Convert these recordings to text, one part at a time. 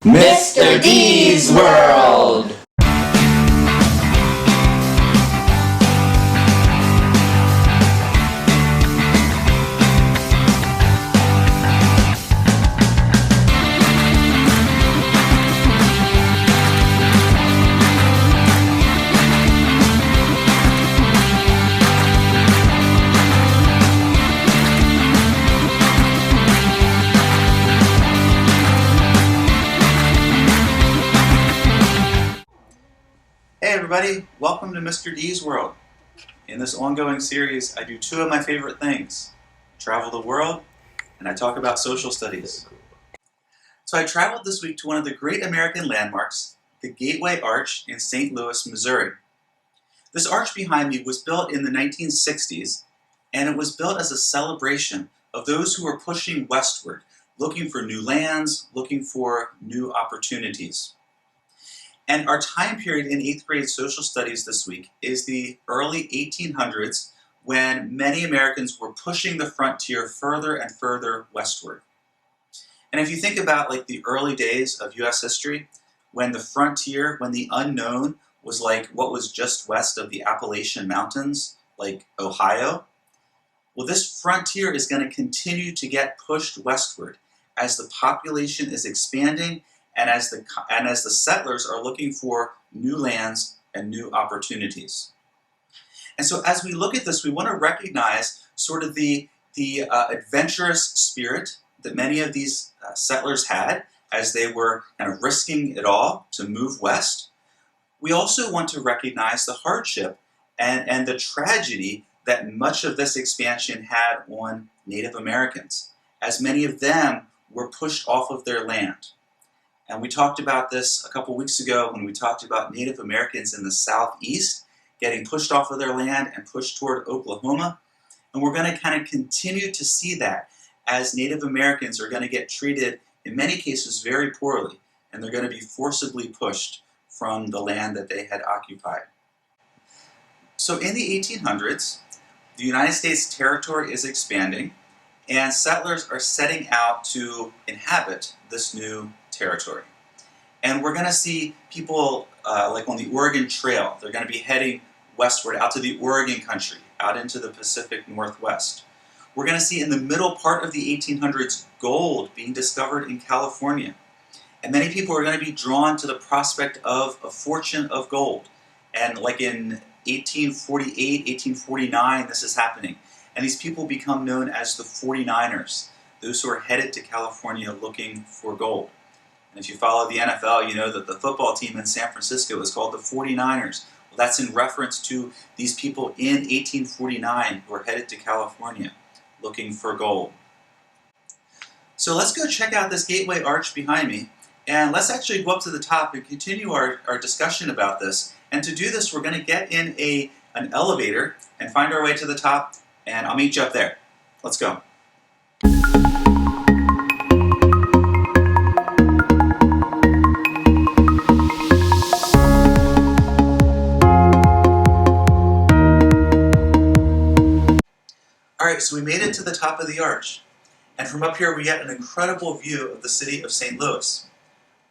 Mr. D's World! Hey everybody, welcome to Mr. D's World. In this ongoing series, I do two of my favorite things. Travel the world, and I talk about social studies. So I traveled this week to one of the great American landmarks, the Gateway Arch in St. Louis, Missouri. This arch behind me was built in the 1960s, and it was built as a celebration of those who were pushing westward, looking for new lands, looking for new opportunities. And our time period in 8th grade social studies this week is the early 1800s, when many Americans were pushing the frontier further and further westward. And if you think about like the early days of US history, when the frontier, when the unknown was like what was just west of the Appalachian Mountains, like Ohio, well, this frontier is going to continue to get pushed westward as the population is expanding and as the settlers are looking for new lands and new opportunities. And so as we look at this, we want to recognize sort of the adventurous spirit that many of these settlers had as they were kind of risking it all to move west. We also want to recognize the hardship and the tragedy that much of this expansion had on Native Americans, as many of them were pushed off of their land. And we talked about this a couple weeks ago when we talked about Native Americans in the Southeast getting pushed off of their land and pushed toward Oklahoma. And we're going to kind of continue to see that as Native Americans are going to get treated, in many cases, very poorly, and they're going to be forcibly pushed from the land that they had occupied. So in the 1800s, the United States territory is expanding, and settlers are setting out to inhabit this new territory. And we're going to see people like on the Oregon Trail. They're going to be heading westward out to the Oregon country, out into the Pacific Northwest. We're going to see in the middle part of the 1800s gold being discovered in California. And many people are going to be drawn to the prospect of a fortune of gold. And like in 1848, 1849, this is happening. And these people become known as the 49ers, those who are headed to California looking for gold. And if you follow the NFL, you know that the football team in San Francisco is called the 49ers. Well, that's in reference to these people in 1849 who are headed to California looking for gold. So let's go check out this Gateway Arch behind me, and let's actually go up to the top and continue our discussion about this. And to do this, we're going to get in an elevator and find our way to the top, and I'll meet you up there. Let's go. Alright, so we made it to the top of the arch, and from up here we get an incredible view of the city of St. Louis.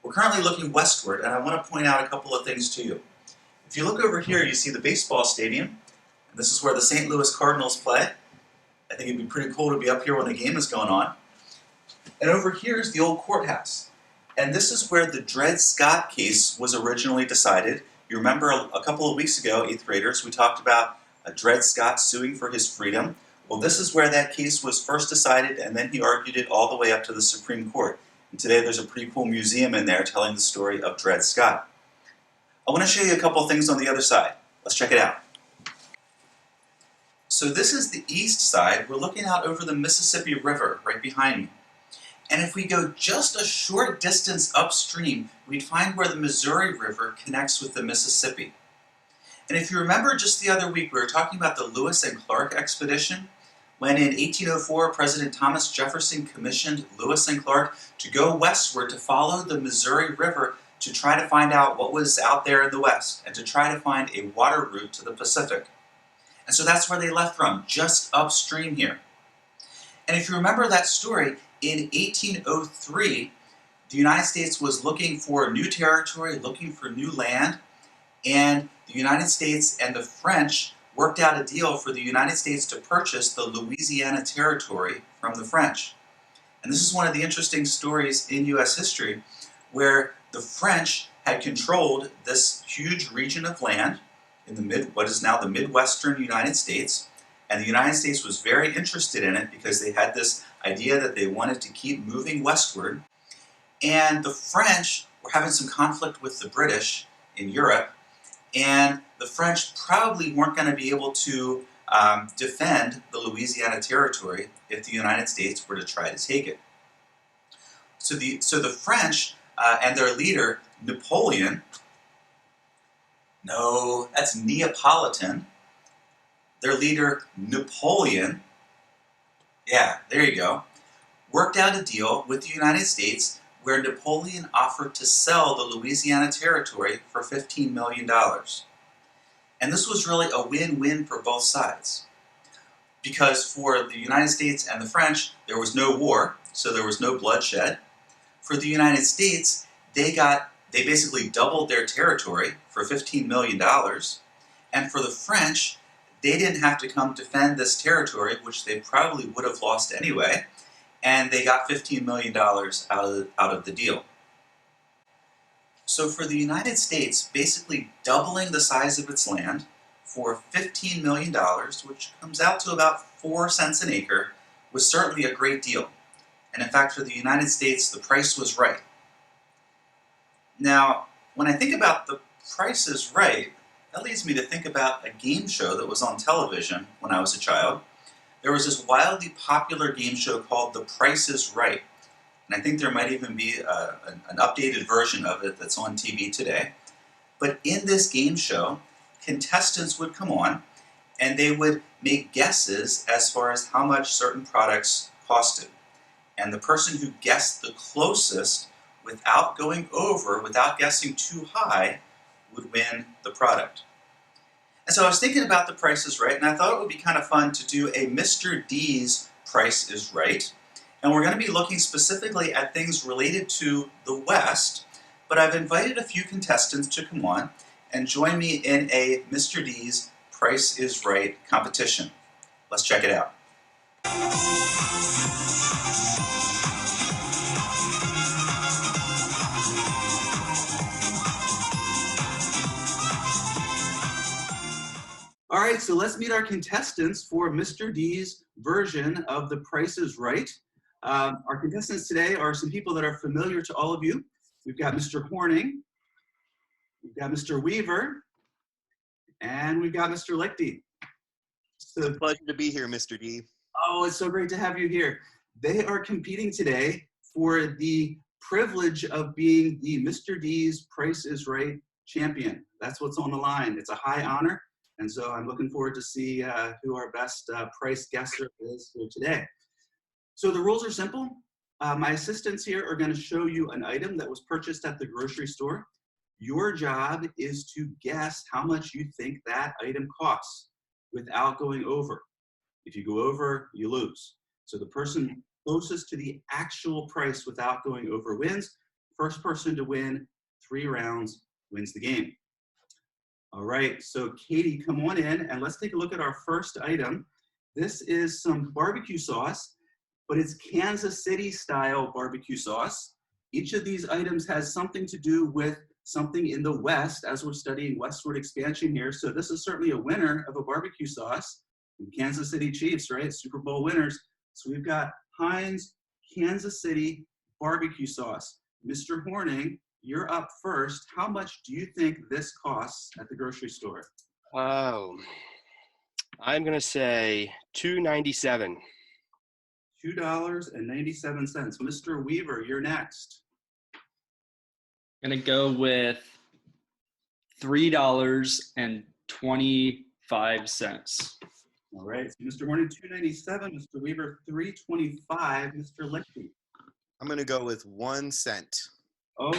We're currently looking westward, and I want to point out a couple of things to you. If you look over here, you see the baseball stadium, and this is where the St. Louis Cardinals play. I think it'd be pretty cool to be up here when the game is going on. And over here is the old courthouse, and this is where the Dred Scott case was originally decided. You remember a couple of weeks ago, 8th graders, we talked about Dred Scott suing for his freedom. Well, this is where that case was first decided, and then he argued it all the way up to the Supreme Court. And today there's a pretty cool museum in there telling the story of Dred Scott. I want to show you a couple things on the other side. Let's check it out. So this is the east side. We're looking out over the Mississippi River right behind me. And if we go just a short distance upstream, we'd find where the Missouri River connects with the Mississippi. And if you remember just the other week, we were talking about the Lewis and Clark expedition, when in 1804, President Thomas Jefferson commissioned Lewis and Clark to go westward to follow the Missouri River to try to find out what was out there in the west and to try to find a water route to the Pacific. And so that's where they left from, just upstream here. And if you remember that story, in 1803, the United States was looking for new territory, looking for new land, and the United States and the French worked out a deal for the United States to purchase the Louisiana Territory from the French. And this is one of the interesting stories in U.S. history where the French had controlled this huge region of land in what is now the Midwestern United States, and the United States was very interested in it because they had this idea that they wanted to keep moving westward. And the French were having some conflict with the British in Europe, and the French probably weren't going to be able to defend the Louisiana Territory if the United States were to try to take it. So the French and their leader, Napoleon, no, that's Neapolitan. Their leader, Napoleon, yeah, there you go, worked out a deal with the United States where Napoleon offered to sell the Louisiana Territory for $15 million. And this was really a win-win for both sides. Because for the United States and the French, there was no war, so there was no bloodshed. For the United States, they basically doubled their territory for $15 million. And for the French, they didn't have to come defend this territory, which they probably would have lost anyway, and they got $15 million out of the deal. So for the United States, basically doubling the size of its land for $15 million, which comes out to about 4 cents an acre, was certainly a great deal. And in fact, for the United States, the price was right. Now, when I think about the Price is Right, that leads me to think about a game show that was on television when I was a child. There was this wildly popular game show called The Price is Right. And I think there might even be an updated version of it that's on TV today. But in this game show, contestants would come on and they would make guesses as far as how much certain products costed. And the person who guessed the closest without going over, without guessing too high, would win the product. And so I was thinking about The Price is Right, and I thought it would be kind of fun to do a Mr. D's Price is Right. And we're going to be looking specifically at things related to the West, but I've invited a few contestants to come on and join me in a Mr. D's Price is Right competition. Let's check it out. All right, so let's meet our contestants for Mr. D's version of The Price is Right. Our contestants today are some people that are familiar to all of you. We've got Mr. Horning, we've got Mr. Weaver, and we've got Mr. Lichty. It's a pleasure to be here, Mr. D. Oh, it's so great to have you here. They are competing today for the privilege of being the Mr. D's Price is Right champion. That's what's on the line. It's a high honor. And so I'm looking forward to see who our best price guesser is here today. So the rules are simple. My assistants here are going to show you an item that was purchased at the grocery store. Your job is to guess how much you think that item costs without going over. If you go over, you lose. So the person closest to the actual price without going over wins. First person to win 3 rounds wins the game. All right, so Katie, come on in and let's take a look at our first item. This is some barbecue sauce, but it's Kansas City style barbecue sauce. Each of these items has something to do with something in the West as we're studying westward expansion here. So this is certainly a winner of a barbecue sauce. Kansas City Chiefs, right? Super Bowl winners. So we've got Heinz Kansas City barbecue sauce. Mr. Horning, you're up first. How much do you think this costs at the grocery store? Oh, I'm going to say $2.97. $2.97. Mr. Weaver, you're next. I'm going to go with $3.25. All right, so Mr. Horning, $2.97. Mr. Weaver, $3.25. Mr. Lichty. I'm going to go with 1 cent. Oh,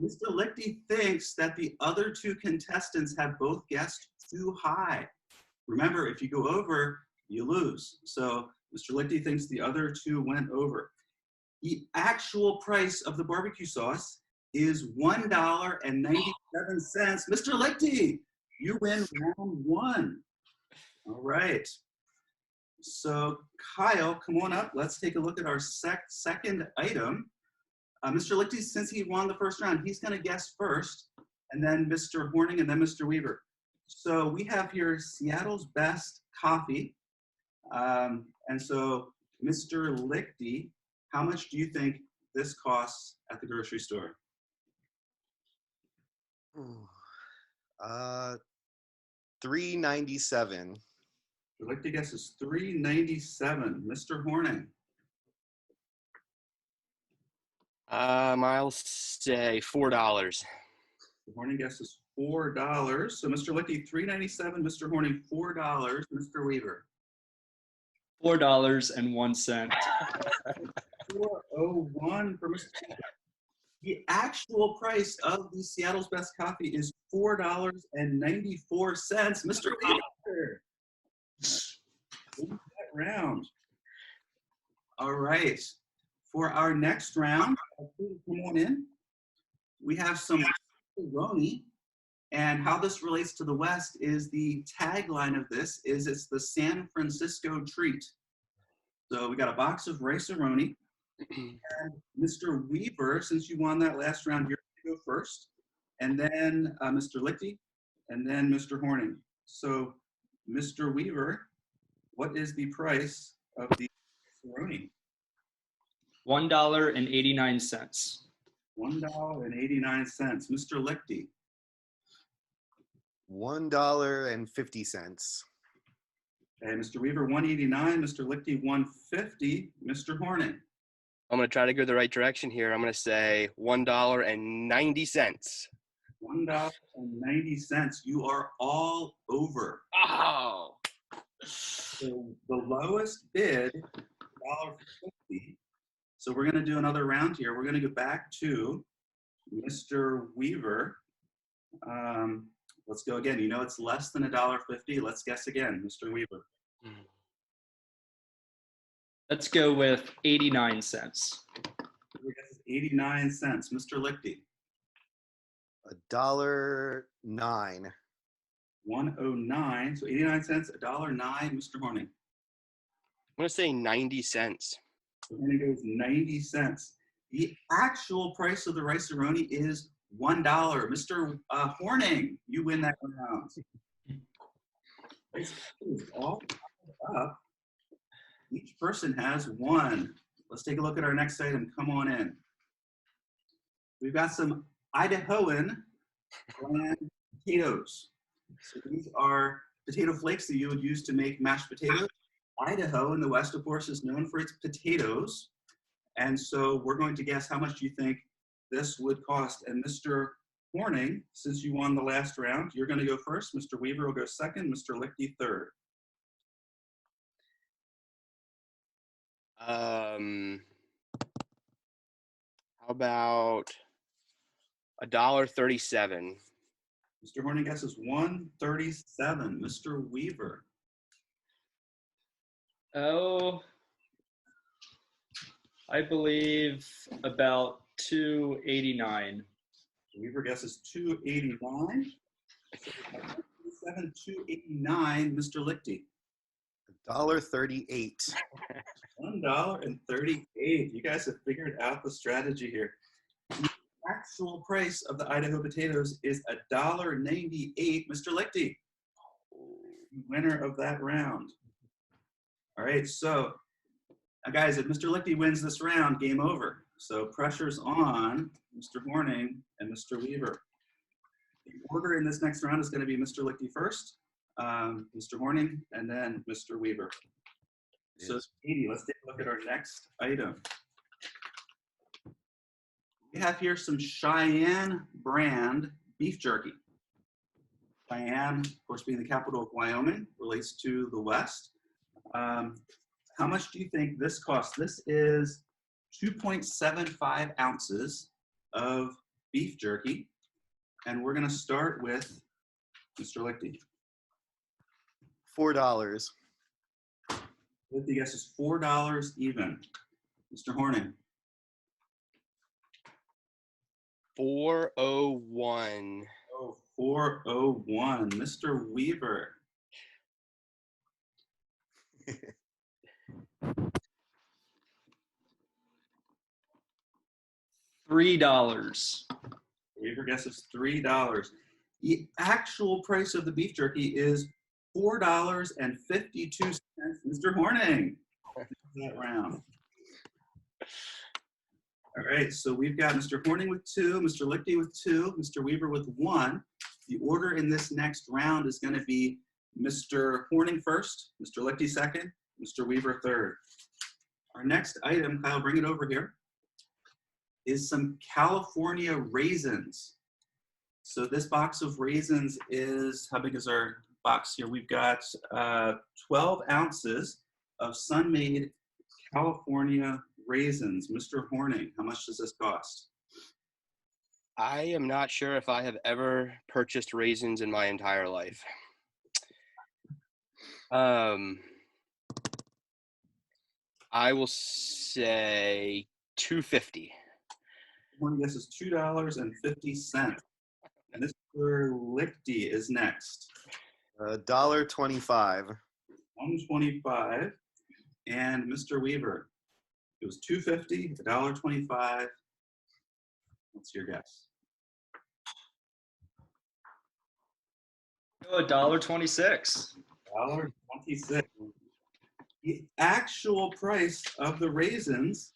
Mr. Lichty thinks that the other 2 contestants have both guessed too high. Remember, if you go over, you lose. So Mr. Lichty thinks the other 2 went over. The actual price of the barbecue sauce is $1.97. Mr. Lichty, you win round one. All right. So Kyle, come on up. Let's take a look at our second item. Mr. Lichty, since he won the first round, he's going to guess first, and then Mr. Horning, and then Mr. Weaver. So we have here Seattle's Best Coffee. And so, Mr. Lichty, how much do you think this costs at the grocery store? $3.97. I'd like to guess is $3.97. Mr. Horning. I'll say $4. The Horning guesses $4. So Mr. Lichty, $3.97. Mr. Horning, $4. Mr. Weaver. $4.01. 401 for Mr. Weaver. The actual price of the Seattle's Best Coffee is $4.94. Mr. Weaver. That round. All right. For our next round, come on in. We have some macaroni, and how this relates to the West is the tagline of this is it's the San Francisco treat. So we got a box of rice-a-roni. And Mr. Weaver, since you won that last round, you're going to go first, and then Mr. Lichty, and then Mr. Horning. So, Mr. Weaver, what is the price of the rice-a-roni? $1.89. $1.89. Mr. Lichty. $1.50. Okay, Mr. Weaver, $1.89. Mr. Lichty, $1.50. Mr. Horning. I'm going to try to go the right direction here. I'm going to say $1.90. $1.90. You are all over. Oh. So the lowest bid, $1.50. So we're going to do another round here. We're going to go back to Mr. Weaver. Let's go again. You know it's less than $1.50. Let's guess again, Mr. Weaver. Let's go with 89 cents. Weaver guesses 89 cents. Mr. Lichty. $1.09. 109. So 89 cents, $1.09. Mr. Horning. I'm going to say 90 cents. So Horning goes 90 cents. The actual price of the rice-a-roni is $1. Mr. Horning, you win that round. It's all up. Each person has one. Let's take a look at our next item. Come on in. We've got some Idahoan brand potatoes. So these are potato flakes that you would use to make mashed potatoes. Idaho in the West, of course, is known for its potatoes. And so we're going to guess how much you think this would cost. And Mr. Horning, since you won the last round, you're going to go first. Mr. Weaver will go second. Mr. Lichty third. How about $1.37? Mr. Horning guesses $1.37. Mr. Weaver. Oh, I believe about $2.89. Weaver guesses $2.89. $2.89. Mr. Lichty. $1.38. $1.38. You guys have figured out the strategy here. The actual price of the Idaho potatoes is $1.98. Mr. Lichty, winner of that round. All right, so guys, if Mr. Lichty wins this round, game over. So pressure's on Mr. Horning and Mr. Weaver. The order in this next round is going to be Mr. Lichty first, Mr. Horning, and then Mr. Weaver. So, Katie, let's take a look at our next item. We have here some Cheyenne brand beef jerky. Cheyenne, of course, being the capital of Wyoming, relates to the West. How much do you think this costs? This is 2.75 ounces of beef jerky. And we're going to start with Mr. Lichty. $4. Lichty guesses $4 even. Mr. Horning. 401. Oh, 401. Mr. Weaver. $3. Weaver guesses $3. The actual price of the beef jerky is $4.52. Mr. Horning. That round. All right, so we've got Mr. Horning with 2, Mr. Lichty with 2, Mr. Weaver with 1. The order in this next round is going to be Mr. Horning first, Mr. Lichty second, Mr. Weaver third. Our next item, Kyle, bring it over here, is some California raisins. So this box of raisins is, how big is our box here? We've got 12 ounces of sun-made California raisins. Mr. Horning, how much does this cost? I am not sure if I have ever purchased raisins in my entire life. I will say $2.50. Horning guesses $2.50. Mr. Lichty is next. $1.25. $1.25. And Mr. Weaver, it was $2.50, $1.25. What's your guess? $1.26. $1.26. The actual price of the raisins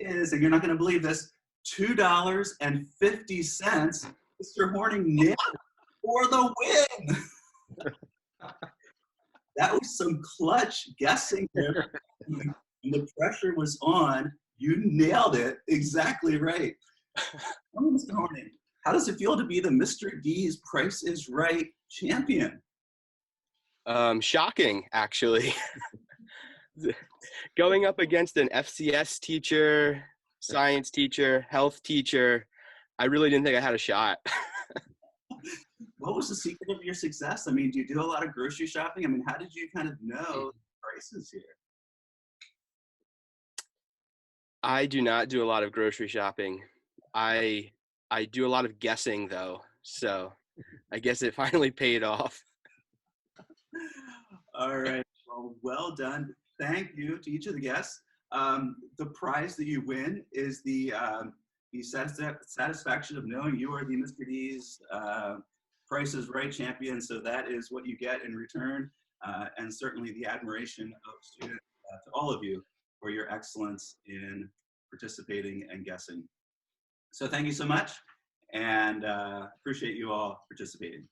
is, and you're not going to believe this, $2.50. Mr. Horning nailed it for the win. That was some clutch guessing there. When the pressure was on, you nailed it exactly right. Oh, Mr. Horning, how does it feel to be the Mr. D's Price is Right champion? Shocking, actually. Going up against an FCS teacher, science teacher, health teacher, I really didn't think I had a shot. What was the secret of your success? I mean, do you do a lot of grocery shopping? I mean, how did you kind of know the prices here? I do not do a lot of grocery shopping. I do a lot of guessing, though, so I guess it finally paid off. All right, well done. Thank you to each of the guests. The prize that you win is the satisfaction of knowing you are the Mr. D's Price is Right champion. So that is what you get in return, and certainly the admiration of students to all of you for your excellence in participating and guessing. So thank you so much, and appreciate you all participating.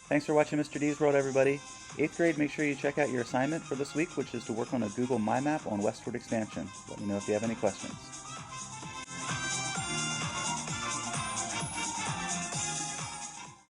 Thanks for watching Mr. D's World, everybody. 8th grade, make sure you check out your assignment for this week, which is to work on a Google My Map on westward expansion. Let me know if you have any questions.